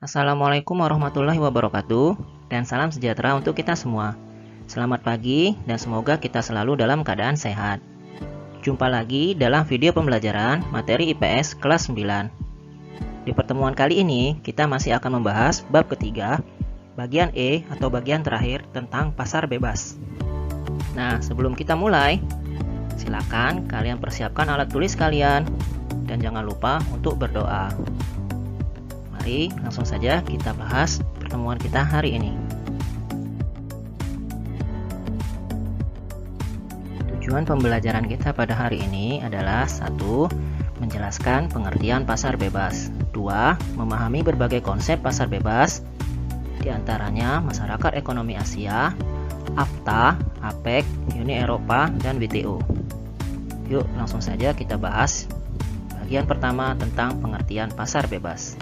Assalamualaikum warahmatullahi wabarakatuh, dan salam sejahtera untuk kita semua. Selamat pagi, dan semoga kita selalu dalam keadaan sehat. Jumpa lagi dalam video pembelajaran materi IPS kelas 9. Di pertemuan kali ini, kita masih akan membahas bab ketiga, bagian E atau bagian terakhir tentang pasar bebas. Nah, sebelum kita mulai, silakan kalian persiapkan alat tulis kalian, dan jangan lupa untuk berdoa. Mari langsung saja kita bahas pertemuan kita hari ini. Tujuan pembelajaran kita pada hari ini adalah 1. Menjelaskan pengertian pasar bebas. 2. Memahami berbagai konsep pasar bebas, diantaranya Masyarakat Ekonomi Asia, AFTA, APEC, Uni Eropa, dan WTO. Yuk langsung saja kita bahas bagian pertama tentang pengertian pasar bebas.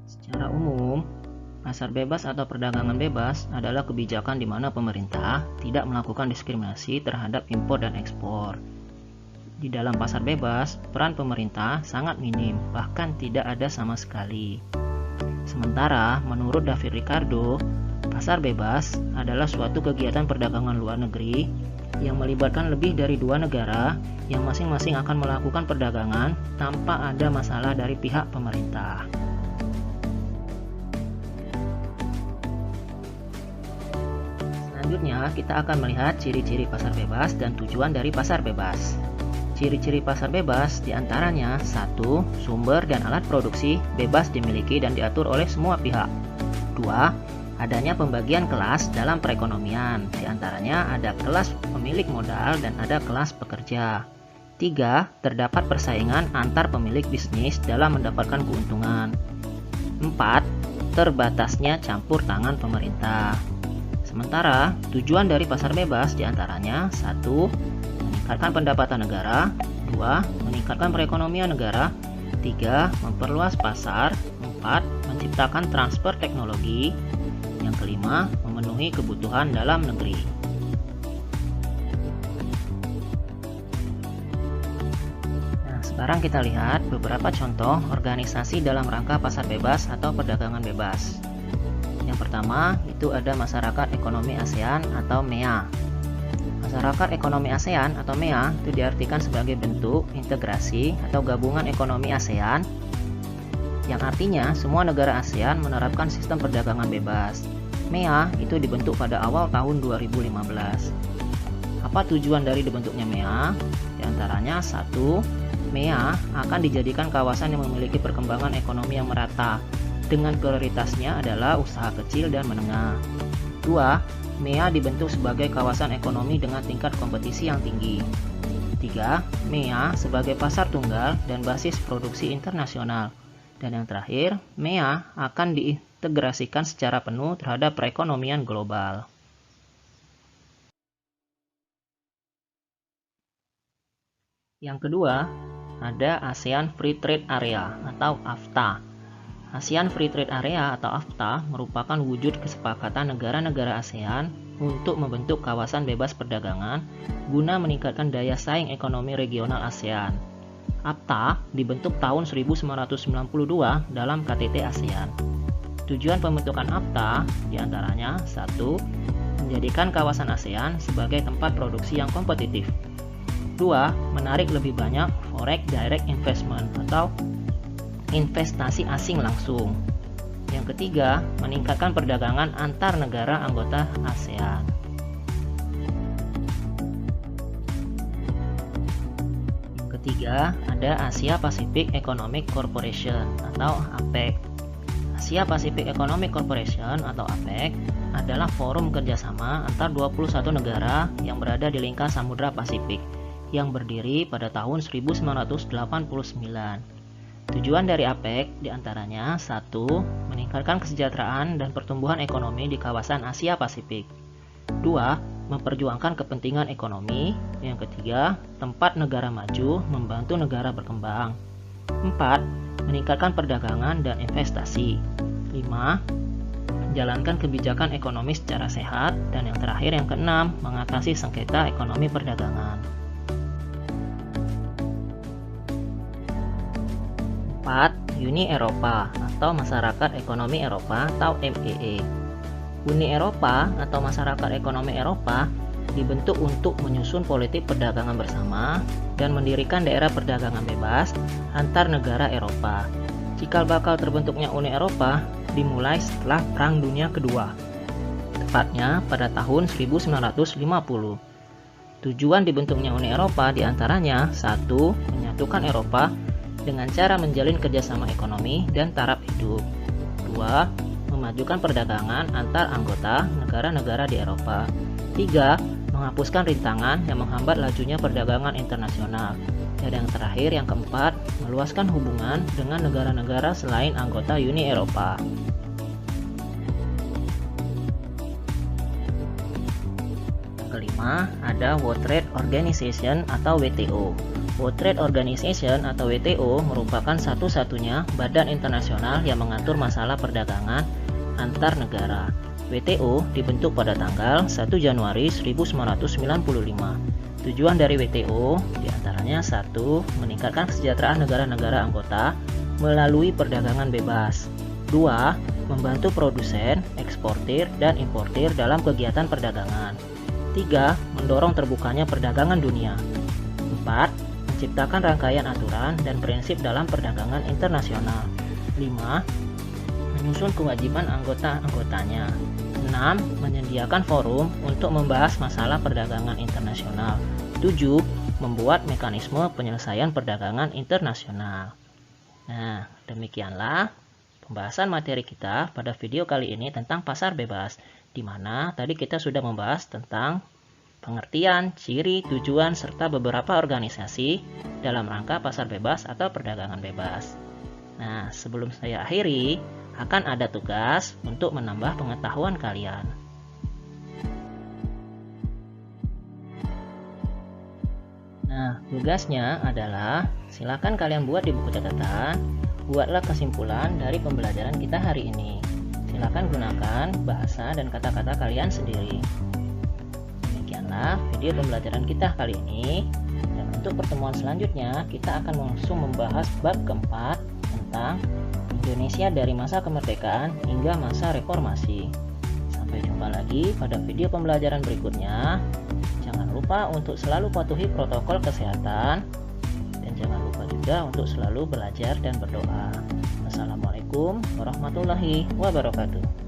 Secara umum, pasar bebas atau perdagangan bebas adalah kebijakan di mana pemerintah tidak melakukan diskriminasi terhadap impor dan ekspor. Di dalam pasar bebas, peran pemerintah sangat minim, bahkan tidak ada sama sekali. Sementara, menurut David Ricardo, pasar bebas adalah suatu kegiatan perdagangan luar negeri yang melibatkan lebih dari dua negara yang masing-masing akan melakukan perdagangan tanpa ada masalah dari pihak pemerintah. Selanjutnya, kita akan melihat ciri-ciri pasar bebas dan tujuan dari pasar bebas. Ciri-ciri pasar bebas diantaranya 1. Sumber dan alat produksi bebas dimiliki dan diatur oleh semua pihak. 2. Adanya pembagian kelas dalam perekonomian, diantaranya ada kelas pemilik modal dan ada kelas pekerja. 3. Terdapat persaingan antar pemilik bisnis dalam mendapatkan keuntungan. 4. Terbatasnya campur tangan pemerintah. Sementara, tujuan dari pasar bebas diantaranya 1. Meningkatkan pendapatan negara. 2. Meningkatkan perekonomian negara. 3. Memperluas pasar. 4. Menciptakan transfer teknologi. Yang kelima, memenuhi kebutuhan dalam negeri. Nah, sekarang kita lihat beberapa contoh organisasi dalam rangka pasar bebas atau perdagangan bebas. Yang pertama, itu ada Masyarakat Ekonomi ASEAN atau MEA. Masyarakat Ekonomi ASEAN atau MEA itu diartikan sebagai bentuk integrasi atau gabungan ekonomi ASEAN, yang artinya semua negara ASEAN menerapkan sistem perdagangan bebas. MEA itu dibentuk pada awal tahun 2015. Apa tujuan dari dibentuknya MEA? Di antaranya 1. MEA akan dijadikan kawasan yang memiliki perkembangan ekonomi yang merata, dengan prioritasnya adalah usaha kecil dan menengah. 2. MEA dibentuk sebagai kawasan ekonomi dengan tingkat kompetisi yang tinggi. 3. MEA sebagai pasar tunggal dan basis produksi internasional. Dan yang terakhir, MEA akan diintegrasikan secara penuh terhadap perekonomian global. Yang kedua, ada ASEAN Free Trade Area atau AFTA. ASEAN Free Trade Area atau AFTA merupakan wujud kesepakatan negara-negara ASEAN untuk membentuk kawasan bebas perdagangan guna meningkatkan daya saing ekonomi regional ASEAN. AFTA dibentuk tahun 1992 dalam KTT ASEAN. Tujuan pembentukan AFTA diantaranya 1. Menjadikan kawasan ASEAN sebagai tempat produksi yang kompetitif. 2. Menarik lebih banyak foreign direct investment atau investasi asing langsung. Yang ketiga, meningkatkan perdagangan antar negara anggota ASEAN. Yang ketiga, ada Asia Pacific Economic Corporation atau APEC. Asia Pacific Economic Corporation atau APEC adalah forum kerjasama antar 21 negara yang berada di lingkar Samudra Pasifik yang berdiri pada tahun 1989. Tujuan dari APEC diantaranya 1. Meningkatkan kesejahteraan dan pertumbuhan ekonomi di kawasan Asia Pasifik. 2. Memperjuangkan kepentingan ekonomi. Yang ketiga, tempat negara maju membantu negara berkembang. 4. Meningkatkan perdagangan dan investasi. 5. Menjalankan kebijakan ekonomi secara sehat. Dan yang terakhir, yang keenam, mengatasi sengketa ekonomi perdagangan. 4. Uni Eropa atau Masyarakat Ekonomi Eropa atau MEE. Uni Eropa atau Masyarakat Ekonomi Eropa dibentuk untuk menyusun politik perdagangan bersama dan mendirikan daerah perdagangan bebas antar negara Eropa. Cikal bakal terbentuknya Uni Eropa dimulai setelah Perang Dunia Kedua, tepatnya pada tahun 1950. Tujuan dibentuknya Uni Eropa diantaranya 1. Menyatukan Eropa dengan cara menjalin kerjasama ekonomi dan taraf hidup. 2. Memajukan perdagangan antar anggota negara-negara di Eropa. 3. Menghapuskan rintangan yang menghambat lajunya perdagangan internasional. Dan yang terakhir, yang keempat, meluaskan hubungan dengan negara-negara selain anggota Uni Eropa. Yang kelima, ada World Trade Organization atau WTO. World Trade Organization atau WTO merupakan satu-satunya badan internasional yang mengatur masalah perdagangan antar negara. WTO dibentuk pada tanggal 1 Januari 1995. Tujuan dari WTO diantaranya 1. Meningkatkan kesejahteraan negara-negara anggota melalui perdagangan bebas. 2. Membantu produsen, eksportir, dan importir dalam kegiatan perdagangan. 3. Mendorong terbukanya perdagangan dunia. 4. Menciptakan rangkaian aturan dan prinsip dalam perdagangan internasional. 5. Menyusun kewajiban anggota-anggotanya. 6. Menyediakan forum untuk membahas masalah perdagangan internasional. 7. Membuat mekanisme penyelesaian perdagangan internasional. Nah, demikianlah pembahasan materi kita pada video kali ini tentang pasar bebas, di mana tadi kita sudah membahas tentang pengertian, ciri, tujuan, serta beberapa organisasi dalam rangka pasar bebas atau perdagangan bebas. Nah, sebelum saya akhiri, akan ada tugas untuk menambah pengetahuan kalian. Nah, tugasnya adalah silakan kalian buat di buku catatan, buatlah kesimpulan dari pembelajaran kita hari ini. Silakan gunakan bahasa dan kata-kata kalian sendiri. Demikianlah video pembelajaran kita kali ini, dan untuk pertemuan selanjutnya kita akan langsung membahas bab keempat tentang Indonesia dari masa kemerdekaan hingga masa reformasi. Sampai jumpa lagi pada video pembelajaran berikutnya. Jangan lupa untuk selalu patuhi protokol kesehatan, dan jangan lupa juga untuk selalu belajar dan berdoa. Wassalamualaikum warahmatullahi wabarakatuh.